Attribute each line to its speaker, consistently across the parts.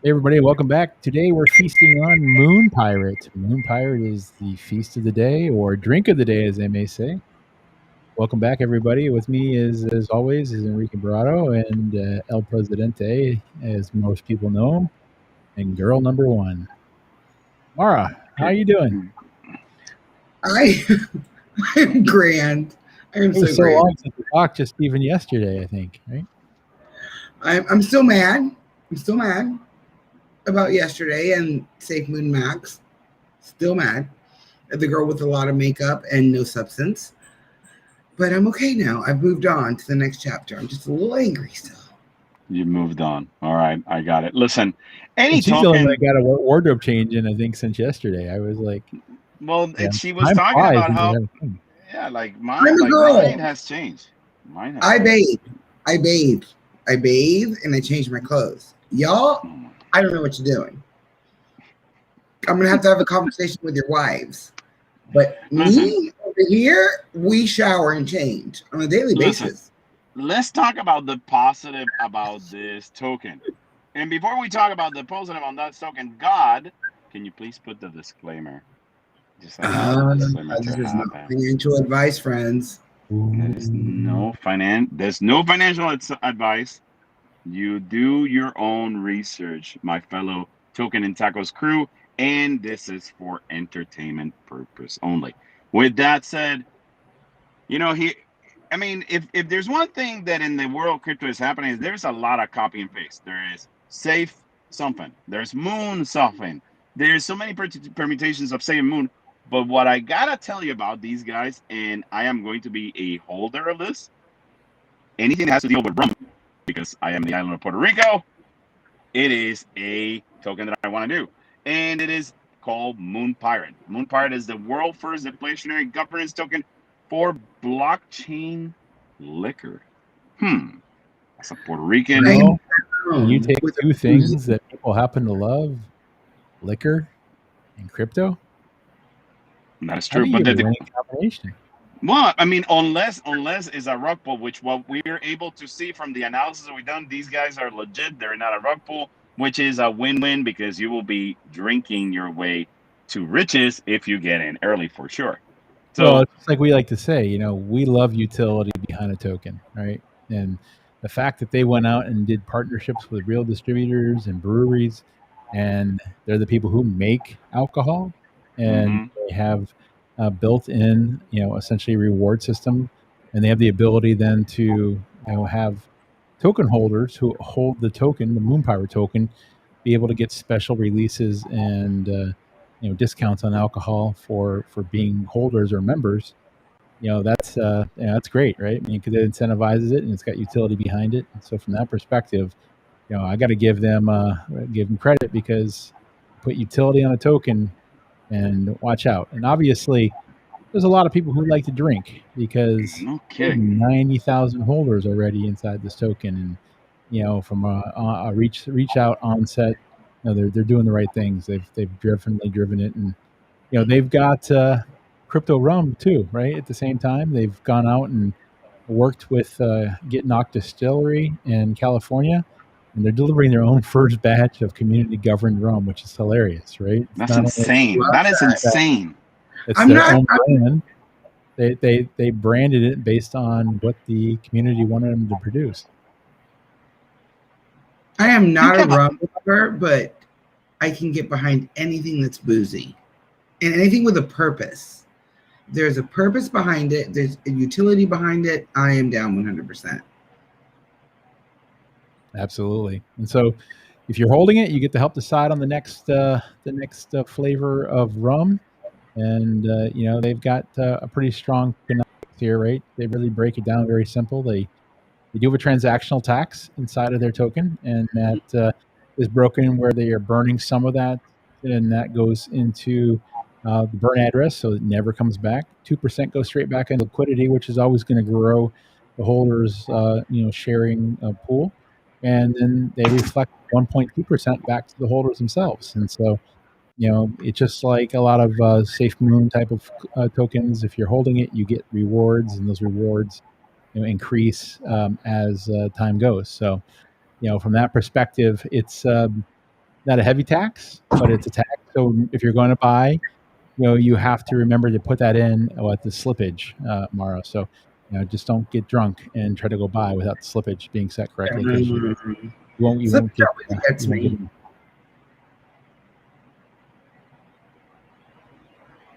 Speaker 1: Hey everybody, welcome back. Today we're feasting on MoonPirate. MoonPirate is the feast of the day, or drink of the day, as they may say. Welcome back, everybody. With me, as always, is Enrique Barato and El Presidente, as most people know him, and girl number one, Mara. How you doing?
Speaker 2: I I am grand. I am
Speaker 1: It
Speaker 2: so
Speaker 1: was so
Speaker 2: grand.
Speaker 1: long since we talked, just even yesterday, I think. Right?
Speaker 2: I'm still mad. I'm still mad about yesterday and Safe Moon Max. Still mad at the girl with a lot of makeup and no substance. But I'm okay now. I've moved on to the next chapter. I'm just a little angry still.
Speaker 3: You moved on. All right, I got it. Listen,
Speaker 1: And
Speaker 3: any
Speaker 1: she's the only one
Speaker 3: token.
Speaker 1: that got a wardrobe change in, I think, since yesterday. I was like,
Speaker 3: Well,
Speaker 1: yeah,
Speaker 3: she was
Speaker 1: time
Speaker 3: talking
Speaker 1: flies
Speaker 3: about
Speaker 1: when you're
Speaker 3: how,
Speaker 1: having fun.
Speaker 3: yeah,
Speaker 2: I'm a
Speaker 3: like mine
Speaker 2: girl.
Speaker 3: has changed. Mine has
Speaker 2: I
Speaker 3: changed.
Speaker 2: bathe. I bathe. I bathe and I change my clothes. Y'all,
Speaker 3: Oh my.
Speaker 2: I don't know what you're doing. I'm gonna have a conversation with your wives. But
Speaker 3: Listen,
Speaker 2: me over here, we shower and change on a daily
Speaker 3: listen.
Speaker 2: basis.
Speaker 3: Let's talk about the positive about this token. And before we talk about the positive on that token, God, can you please put the disclaimer? Just allow the disclaimer
Speaker 2: This
Speaker 3: to
Speaker 2: is not
Speaker 3: happen.
Speaker 2: financial advice, friends.
Speaker 1: Ooh.
Speaker 3: There's no financial advice. You do your own research, my fellow Token and Tacos crew, and this is for entertainment purpose only. With that said, he I mean, if there's one thing that in the world crypto is happening is there's a lot of copy and paste. There is safe something. There's moon something. There's so many permutations of safe moon. But what I gotta tell you about these guys, and I am going to be a holder of this, anything that has to deal with rum, because I am the island of Puerto Rico, it is a token that I want to do. And it is called MoonPirate. MoonPirate is the world first deflationary governance token for blockchain liquor. That's a Puerto
Speaker 1: You
Speaker 3: Rican.
Speaker 2: I am
Speaker 1: know, when you
Speaker 2: down
Speaker 1: take
Speaker 2: with
Speaker 1: two
Speaker 2: a boozy.
Speaker 1: things that people happen to love, liquor and crypto,
Speaker 3: That is
Speaker 1: I
Speaker 3: true.
Speaker 1: think you
Speaker 3: But
Speaker 1: have a winning combination.
Speaker 3: well, I mean, unless it's a rug pull, which what we're able to see from the analysis that we've done, these guys are legit. They're not a rug pull, which is a win-win because you will be drinking your way to riches if you get in early for sure.
Speaker 1: Well,
Speaker 3: So
Speaker 1: it's just like we like to say, we love utility behind a token, right? And the fact that they went out and did partnerships with real distributors and breweries, and they're the people who make alcohol, and
Speaker 3: hmm
Speaker 1: they have built in, essentially a reward system, and they have the ability then to, have token holders who hold the token, the MoonPower token, be able to get special releases and discounts on alcohol for being holders or members. That's great, right? I mean, because it incentivizes it and it's got utility behind it. And so from that perspective, I got to give them credit because put utility on a token and watch out. And obviously, there's a lot of people who like to drink because
Speaker 3: no
Speaker 1: there's
Speaker 3: kidding.
Speaker 1: 90,000 holders already inside this token, and from a reach out onset, they're doing the right things. They've driven it, and they've got crypto rum too, right? At the same time, they've gone out and worked with Get Knocked Distillery in California, and they're delivering their own first batch of community governed rum, which is hilarious, right? It's
Speaker 3: That's
Speaker 1: not only
Speaker 3: insane. That is
Speaker 1: that
Speaker 3: insane.
Speaker 1: it's
Speaker 2: I'm
Speaker 1: their
Speaker 2: not.
Speaker 1: own brand. They branded it based on what the community wanted them to produce.
Speaker 2: I am
Speaker 3: You
Speaker 2: not a
Speaker 3: cannot.
Speaker 2: rum lover, but I can get behind anything that's boozy and anything with a purpose. There's a purpose behind it. There's a utility behind it. I am down 100%.
Speaker 1: Absolutely. And so, if you're holding it, you get to help decide on the next flavor of rum. And they've got a pretty strong economics here, right? They really break it down very simple. They do have a transactional tax inside of their token, and that is broken where they are burning some of that, and that goes into the burn address, so it never comes back. 2% goes straight back into liquidity, which is always going to grow the holders, sharing pool, and then they reflect 1.2% back to the holders themselves. And so, it's just like a lot of safe moon type of tokens. If you're holding it, you get rewards, and those rewards increase as time goes. So, from that perspective, it's not a heavy tax, but it's a tax. So if you're going to buy, you have to remember to put that in at the slippage, Mara. So, just don't get drunk and try to go buy without the slippage being set correctly, because you won't you
Speaker 2: Slip
Speaker 1: won't get
Speaker 2: always gets
Speaker 1: you won't get
Speaker 2: me.
Speaker 1: them.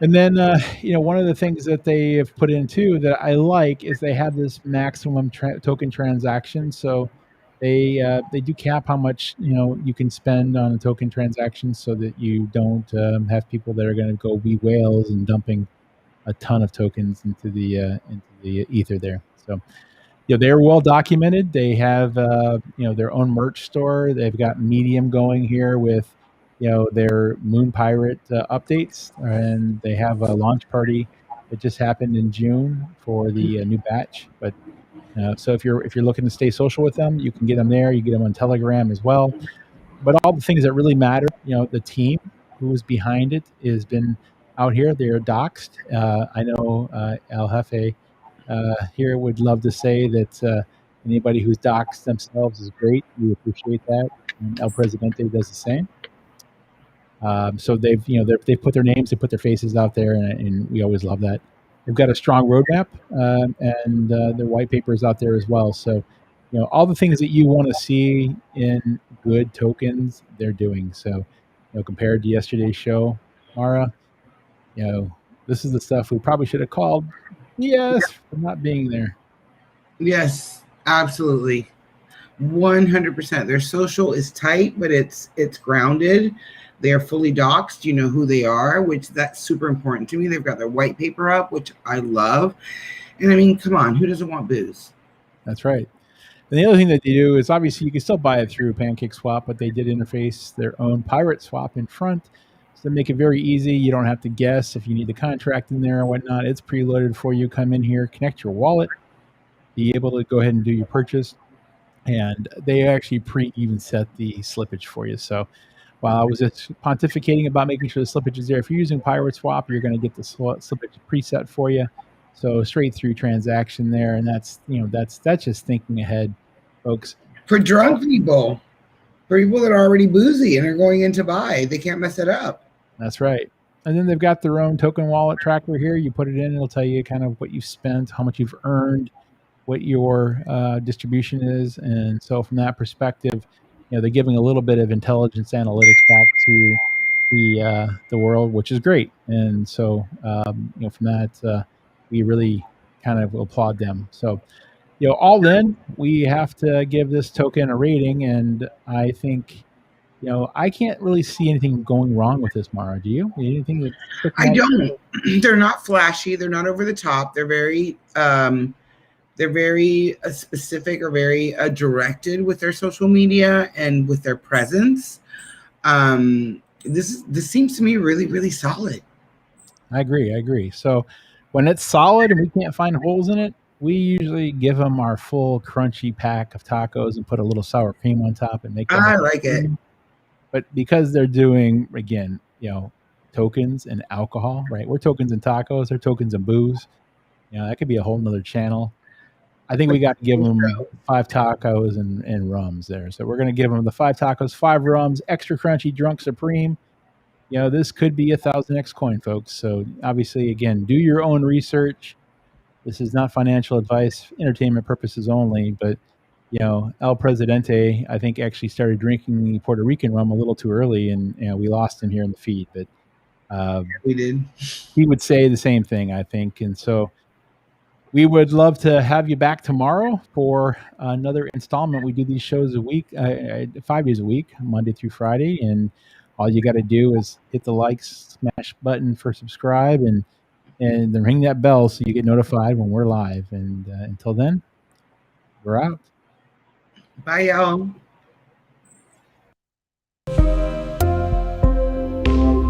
Speaker 1: And then, one of the things that they have put in too that I like is they have this maximum token transaction. So they do cap how much you can spend on a token transaction, so that you don't have people that are going to go be whales and dumping a ton of tokens into the ether there. So they're well documented. They have their own merch store. They've got Medium going here with their MoonPirate updates, and they have a launch party that just happened in June for the new batch. But so if you're looking to stay social with them, you can get them there. You get them on Telegram as well. But all the things that really matter, the team who is behind it has been out here. They're doxxed. I know El Jefe here would love to say that anybody who's doxed themselves is great. We appreciate that. And El Presidente does the same. So they've put their names, they put their faces out there, and we always love that. They've got a strong roadmap, and their white paper is out there as well. So all the things that you want to see in good tokens, they're doing. So compared to yesterday's show, Mara, this is the stuff we probably should have called BS for not being there.
Speaker 2: Yes, absolutely. 100%. Their social is tight, but it's grounded. They're fully doxed. You know who they are, which that's super important to me. They've got their white paper up, which I love. And I mean, come on, who doesn't want booze?
Speaker 1: That's right. And the other thing that they do is, obviously you can still buy it through Pancake Swap, but they did interface their own Pirate Swap in front, so they make it very easy. You don't have to guess if you need the contract in there or whatnot. It's preloaded for you. Come in here, connect your wallet, be able to go ahead and do your purchase. And they actually even set the slippage for you. So while I was just pontificating about making sure the slippage is there, if you're using Pirate Swap, you're going to get the slippage preset for you. So straight through transaction there, and that's just thinking ahead, folks.
Speaker 2: For drunk people, for people that are already boozy and are going in to buy, they can't mess it up.
Speaker 1: That's right. And then they've got their own token wallet tracker here. You put it in, it'll tell you kind of what you've spent, how much you've earned, what your distribution is. And so from that perspective, they're giving a little bit of intelligence analytics back to the world, which is great. And so from that, we really kind of applaud them. So all in, we have to give this token a rating, and I think I can't really see anything going wrong with this, Mara. Do you? Anything that
Speaker 2: I don't. They're not flashy. They're not over the top. They're very specific, or very directed with their social media and with their presence. This seems to me really, really solid.
Speaker 1: I agree. So when it's solid and we can't find holes in it, we usually give them our full crunchy pack of tacos and put a little sour cream on top and make them.
Speaker 2: I like it.
Speaker 1: But because they're doing, again, tokens and alcohol, right? We're tokens and tacos, they're tokens and booze. That could be a whole nother channel. I think we got to give them 5 tacos and rums there. So we're going to give them the 5 tacos, 5 rums, extra crunchy, drunk supreme. This could be 1,000x coin, folks. So obviously, again, do your own research. This is not financial advice, entertainment purposes only. But El Presidente, I think, actually started drinking the Puerto Rican rum a little too early, and we lost him here in the feed. But
Speaker 2: we did.
Speaker 1: He would say the same thing, I think. And so we would love to have you back tomorrow for another installment. We do these shows a week, 5 days a week, Monday through Friday, and all you got to do is hit the smash button for subscribe, and then ring that bell so you get notified when we're live. And until then, we're out.
Speaker 2: Bye, y'all.